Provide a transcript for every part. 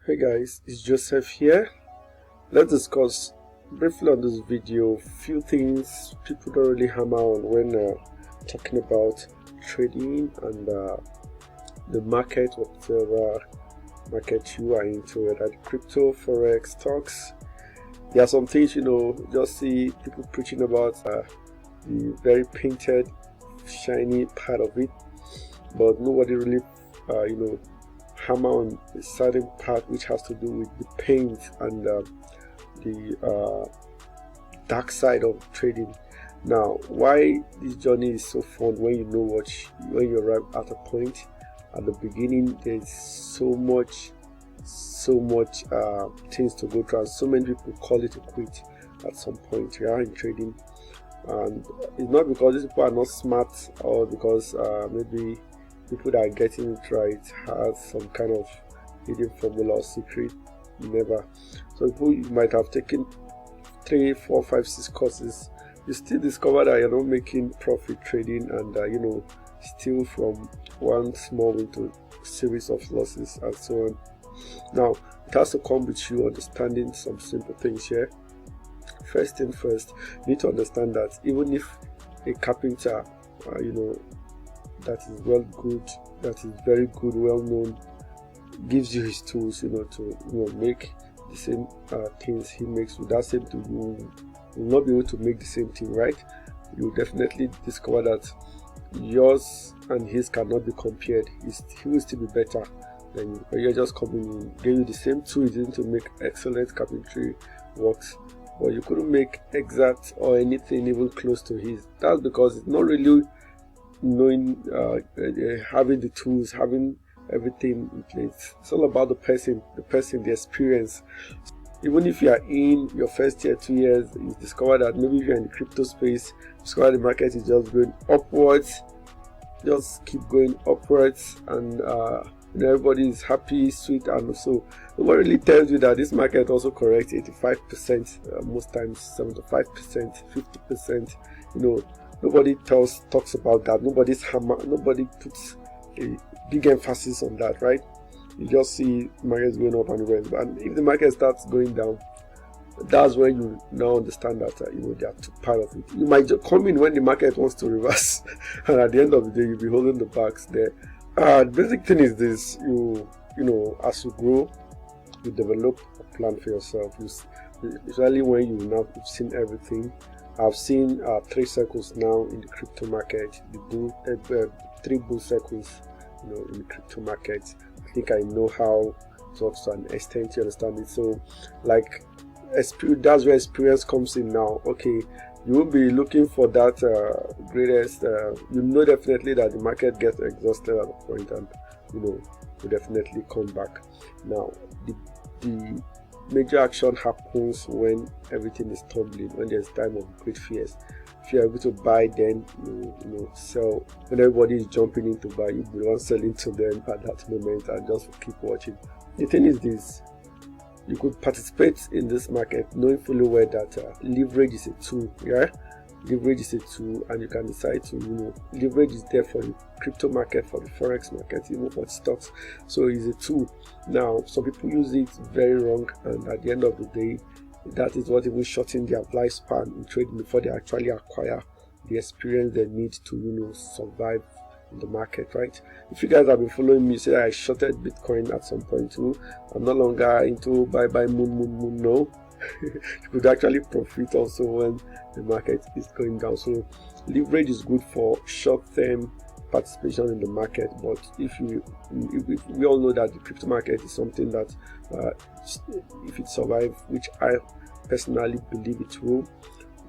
Hey guys, it's Joseph here. Let's discuss briefly on this video few things people don't really hammer on when talking about trading and the market, whatever market you are into, whether the crypto, forex, stocks. There are some things, just see people preaching about the very painted, shiny part of it, but nobody really, hammer on a certain part which has to do with the paint and the dark side of trading. Now, why this journey is so fun when you know when you arrive at a point at the beginning, there's so much things to go through, and so many people call it a quit at some point in trading. And it's not because these people are not smart, or because maybe people that are getting it right has some kind of hidden formula or secret. Never. So people, you might have taken 3, 4, 5, 6 courses, you still discover that you're not making profit trading, and still from one small win to series of losses and so on. Now, it has to come with you understanding some simple things here. First thing first, you need to understand that even if a carpenter that is very good, well known, gives you his tools, to make the same things he makes with that same tool, you will not be able to make the same thing, right? You will definitely discover that yours and his cannot be compared. He will still be better than you, but you're just coming in, give you the same tool to make excellent carpentry works, but you couldn't make exact or anything even close to his. That's because it's not really knowing, having the tools, having everything in place. It's all about the person, the experience. Even if you are in your first year, 2 years, you discover that maybe if you're in the crypto space, you discover the market is just going upwards, just keep going upwards, and everybody is happy, sweet, and so nobody really tells you that this market also corrects 85%, most times 75%, 50%. Nobody talks about that. Nobody puts a big emphasis on that, right? You just see markets going up and well. And if the market starts going down, that's when you now understand that they are part of it. You might just come in when the market wants to reverse, and at the end of the day, you'll be holding the bags there. The basic thing is this: as you grow, you develop a plan for yourself. Usually when you've seen everything. I've seen 3 circles now in the crypto market, 3 bull circles, in the crypto market. I think I know how it works to an extent, you understand it. So, that's where experience comes in now. Okay, you will be looking for that greatest. Definitely that the market gets exhausted at a point, and will definitely come back. Now, the major action happens when everything is tumbling, when there's time of great fears. If you're able to buy, then you sell. When everybody is jumping in to buy, you'll be the one selling to them at that moment, and just keep watching. The thing is this: you could participate in this market knowing fully well that leverage is a tool. Leverage is a tool, and you can decide to leverage is there for the crypto market, for the forex market, even for the stocks. So it's a tool. Now, some people use it very wrong, and at the end of the day, that is what even shorten their lifespan in trading before they actually acquire the experience they need to survive in the market, right? If you guys have been following me, say I shorted Bitcoin at some point too. I'm no longer into buy moon. No. You could actually profit also when the market is going down. So leverage is good for short-term participation in the market, but if we all know that the crypto market is something that if it survives, which I personally believe it will,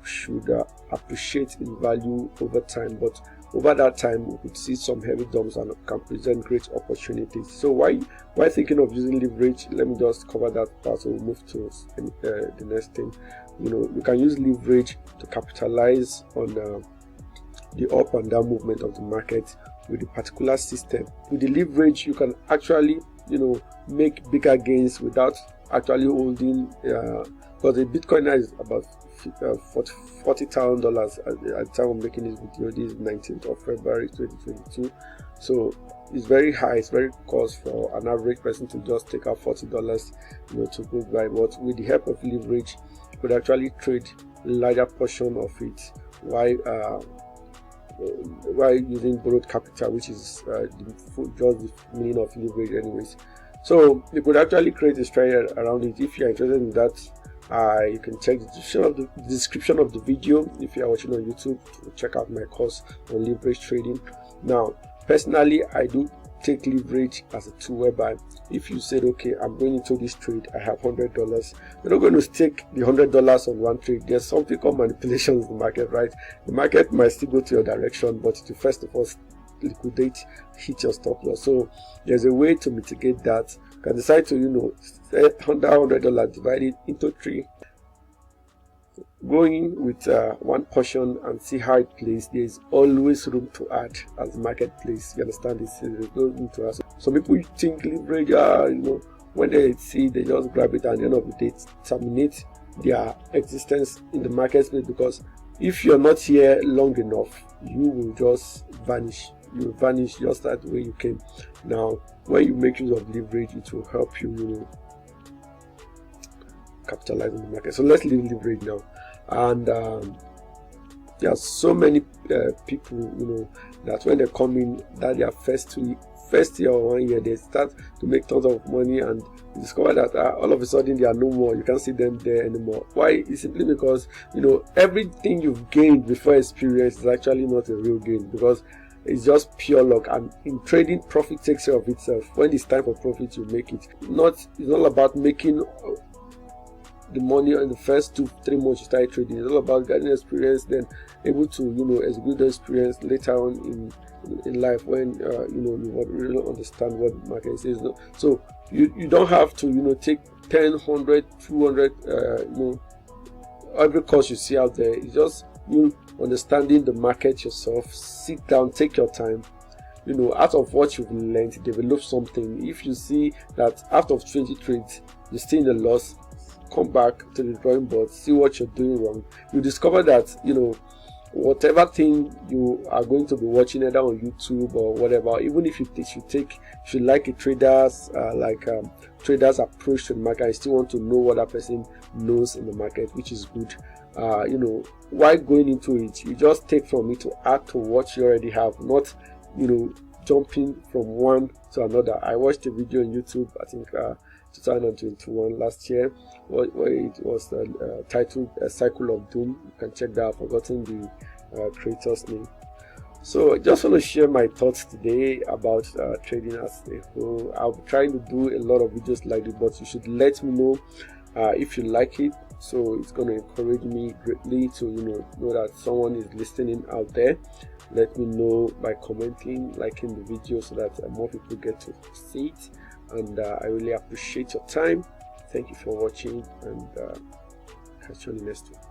should appreciate in value over time, but over that time we could see some heavy dumps and can present great opportunities. So why thinking of using leverage? Let me just cover that part, so we'll move to the next thing. You can use leverage to capitalize on the up and down movement of the market with a particular system. With the leverage, you can actually make bigger gains without actually holding, because the Bitcoin now is about $40,000 at the time of making this video. This is 19th of February 2022. So it's very high. It's very cost for an average person to just take out $40, to go buy. But with the help of leverage, you could actually trade a larger portion of it while using borrowed capital, which is just the meaning of leverage anyways. So you could actually create a strategy around it. If you're interested in that, you can check the description of the video. If you are watching on YouTube, check out my course on leverage trading. Now, personally, I do take leverage as a tool whereby if you said, okay, I'm going into this trade, I have $100, you're not going to stake the $100 on one trade. There's something called manipulations in the market, right? The market might still go to your direction, but to first of all liquidate, hit your stop loss. So there's a way to mitigate that. You can decide to $100 divided into 3, going with one portion and see how it plays. There is always room to add as the market plays. You understand this? There's no room to add. Some people think leverage, when they see, they just grab it and at the end of the day terminate their existence in the market space, because if you're not here long enough, you will just vanish. You will vanish just that way you came. Now, when you make use of leverage, it will help you, capitalize on the market. So let's leave leverage now. And there are so many people, that when they come in, that their first year or 1 year, they start to make tons of money, and you discover that all of a sudden they are no more. You can't see them there anymore. Why? It's simply because everything you've gained before experience is actually not a real gain, because it's just pure luck. And in trading, profit takes care of itself. When it's time for profit, you make it. It's not about making the money in the first 2-3 months you start trading. It's all about getting experience, then able to execute the experience later on in life, when you really understand what the market says. So you don't have to take 10, 100, 200 every course you see out there. It's just you understanding the market yourself. Sit down, take your time, out of what you've learned, develop something. If you see that out of 20 trades you're still in a loss, come back to the drawing board, see what you're doing wrong. You discover that whatever thing you are going to be watching, either on YouTube or whatever, even if you like a trader's trader's approach to the market, I still want to know what that person knows in the market, which is good. Why going into it, you just take from it to add to what you already have, not jumping from one to another. I watched a video on YouTube, I think 2021 last year, where it was titled "A Cycle of Doom." You can check that. I've forgotten the creator's name. So I just want to share my thoughts today about trading as a whole. I'll be trying to do a lot of videos like this, but you should let me know if you like it. So it's going to encourage me greatly to know that someone is listening out there. Let me know by commenting, liking the video, so that more people get to see it. And I really appreciate your time. Thank you for watching, and catch you on the next one.